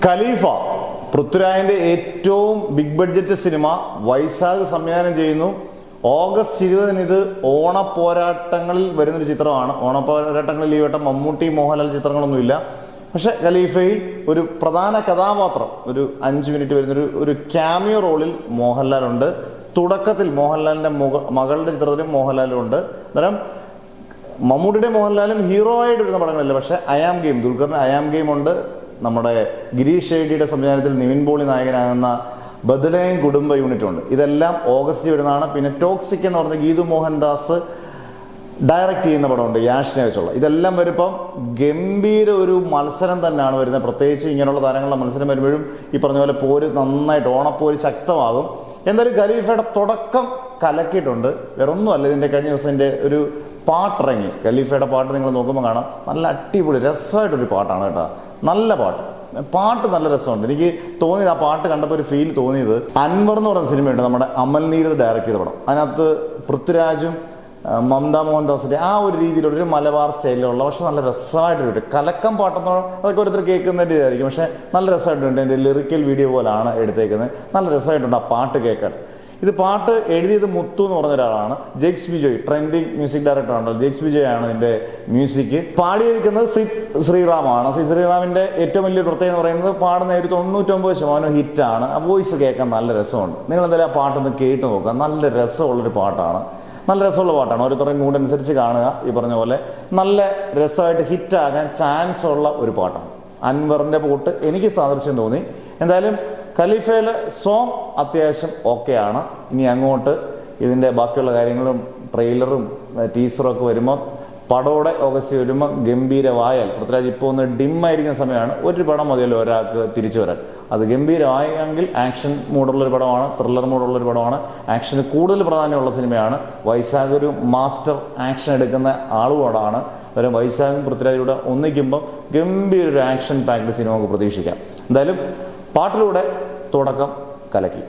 ഖലീഫ പൃഥ്വിരാജിന്റെ ഏറ്റവും big budget cinema Vaishakh സംവിധാനം ചെയ്യുന്നു. ഓഗസ്റ്റ് 20 ഇത് ഓണപ്പോരാട്ടങ്ങളിൽ വരുന്നൊരു ചിത്രമാണ്. ഓണപ്പോരാട്ടങ്ങളിൽ ഈ വട്ടം മമ്മൂട്ടി മോഹൻലാൽ ചിത്രങ്ങളൊന്നുമില്ല. പക്ഷെ ഖലീഫയിൽ ഒരു പ്രധാന കഥാപാത്രം ഒരു 5 മിനിറ്റ് വരുന്നൊരു ഒരു ക്യാമിയോ റോളിൽ മോഹൻലാൽ ഉണ്ട്. തുടക്കത്തിൽ മോഹൻലാലിന്റെ മകളുടെ ചിത്രത്തിലും മോഹൻലാലും ഉണ്ട്. അന്നേരം മമ്മൂട്ടിയുടെ മോഹൻലാലും ഹീറോ ആയിട്ട് വരുന്ന പടങ്ങളില്ല. പക്ഷെ അയാം ഗെയിം, ദുൽഖറിന് അയാം ഗെയിം ഉണ്ട്. നമ്മുടെ ഗിരീഷ് ഷെഡിയുടെ സംവിധാനത്തിൽ നിവിൻ പോളി നായകനാകുന്ന ബദലൈൻ കുടുംബ യൂണിറ്റ് ഉണ്ട്. ഇതെല്ലാം ഓഗസ്റ്റ് വരുന്നതാണ്. പിന്നെ ടോക്സിക് എന്ന് പറഞ്ഞ ഗീതു മോഹൻദാസ് ഡയറക്റ്റ് ചെയ്യുന്ന പടമുണ്ട് യാഷിനെ വെച്ചുള്ള. ഇതെല്ലാം വരുമ്പം ഗംഭീര ഒരു മത്സരം തന്നെയാണ് വരുന്നത്. പ്രത്യേകിച്ച് ഇങ്ങനെയുള്ള താരങ്ങളുടെ മത്സരം വരുമ്പോഴും ഈ പറഞ്ഞ പോലെ പോര് നന്നായിട്ട് ഓണപ്പോര് ശക്തമാകും. എന്തായാലും ഖലീഫയുടെ തുടക്കം കലക്കിയിട്ടുണ്ട്. വേറെ ഒന്നുമല്ല, ഇതിന്റെ കഴിഞ്ഞ ദിവസം ഇതിന്റെ ഒരു പാട്ടിറങ്ങി. ഖലീഫയുടെ പാട്ട് നിങ്ങൾ നോക്കുമ്പോൾ കാണാം, നല്ല അടിപൊളി രസമായിട്ടൊരു പാട്ടാണ് കേട്ടോ. നല്ല പാട്ട് നല്ല രസമുണ്ട്. എനിക്ക് തോന്നിയത് ആ പാട്ട് കണ്ടപ്പോൾ ഒരു ഫീൽ തോന്നിയത് അൻവർ എന്ന് പറയുന്ന സിനിമയുണ്ട്, നമ്മുടെ അമൽ നീരദ് ഡയറക്റ്റ് ചെയ്ത പടം. അതിനകത്ത് പൃഥ്വിരാജും മമത മോഹൻദാസിന്റെ ആ ഒരു രീതിയിലുള്ള ഒരു മലബാർ സ്റ്റൈലിലുള്ള പക്ഷെ നല്ല രസമായിട്ടുണ്ട്. കലക്കം പാട്ടെന്നോ അതൊക്കെ ഓരോരുത്തർ കേൾക്കുന്ന രീതിയായിരിക്കും, പക്ഷെ നല്ല രസമായിട്ടുണ്ട്. എൻ്റെ ലിറിക്കൽ വീഡിയോ പോലാണ് എടുത്തേക്കുന്നത്. നല്ല രസമായിട്ടുണ്ട് ആ പാട്ട് കേൾക്കാൻ. ഇത് പാട്ട് എഴുതിയത് മുത്തു എന്ന് പറഞ്ഞ ഒരാളാണ്. Jakes Bijoy trending music director ആണല്ലോ, ജെക്സ് ബിജോയ് ആണ് ഇതിന്റെ മ്യൂസിക്. പാടിയിരിക്കുന്നത് ശ്രീറാമാണ്. ശ്രീറാമിന്റെ ഏറ്റവും വലിയ പ്രത്യേകത എന്ന് പറയുന്നത് പാടുന്ന ഒരു 99% ഹിറ്റാണ്. ആ വോയിസ് കേൾക്കാൻ നല്ല രസമുണ്ട്. നിങ്ങൾ എന്തായാലും ആ പാട്ടൊന്ന് കേട്ട് നോക്കുക. നല്ല രസമുള്ളൊരു പാട്ടാണ്, നല്ല രസമുള്ള പാട്ടാണ്. ഓരോരുത്തരുടെ മൂഡ് അനുസരിച്ച് കാണുക. ഈ പറഞ്ഞ പോലെ നല്ല രസമായിട്ട് ഹിറ്റാകാൻ ചാൻസ് ഉള്ള ഒരു പാട്ടാണ്. അൻവറിന്റെ പോട്ട് എനിക്ക് സാദൃശ്യം തോന്നി. എന്തായാലും ഖലീഫയിലെ സോങ് അത്യാവശ്യം ഓക്കെയാണ്. ഇനി അങ്ങോട്ട് ഇതിന്റെ ബാക്കിയുള്ള കാര്യങ്ങളും ട്രെയിലറും ടീസറും ഒക്കെ വരുമ്പോൾ പടോടെ ഓഗസ്റ്റ് വരുമ്പോൾ ഗംഭീരമായാൽ, പൃഥ്വിരാജ് ഇപ്പോൾ ഒന്ന് ഡിമ്മായിരിക്കുന്ന സമയമാണ്, ഒരു പടം മതിയല്ലോ ഒരാൾക്ക് തിരിച്ചു വരാൻ. അത് ഗംഭീരമായെങ്കിൽ ആക്ഷൻ മൂടുള്ളൊരു പടമാണ്, ത്രില്ലർ മൂടുള്ളൊരു പടമാണ്, ആക്ഷന് കൂടുതൽ പ്രാധാന്യമുള്ള സിനിമയാണ്. വൈശാഖ് ഒരു മാസ്റ്റർ ആക്ഷൻ എടുക്കുന്ന ആളുകൂടാണ്. അന്നേരം വൈശാഖും പൃഥ്വിരാജൂടെ ഒന്നിക്കുമ്പോൾ ഗംഭീര ഒരു ആക്ഷൻ പാക്ഡ് സിനിമ നമുക്ക് പ്രതീക്ഷിക്കാം. എന്തായാലും പാട്ടിലൂടെ തുടക്കം കലക്കി.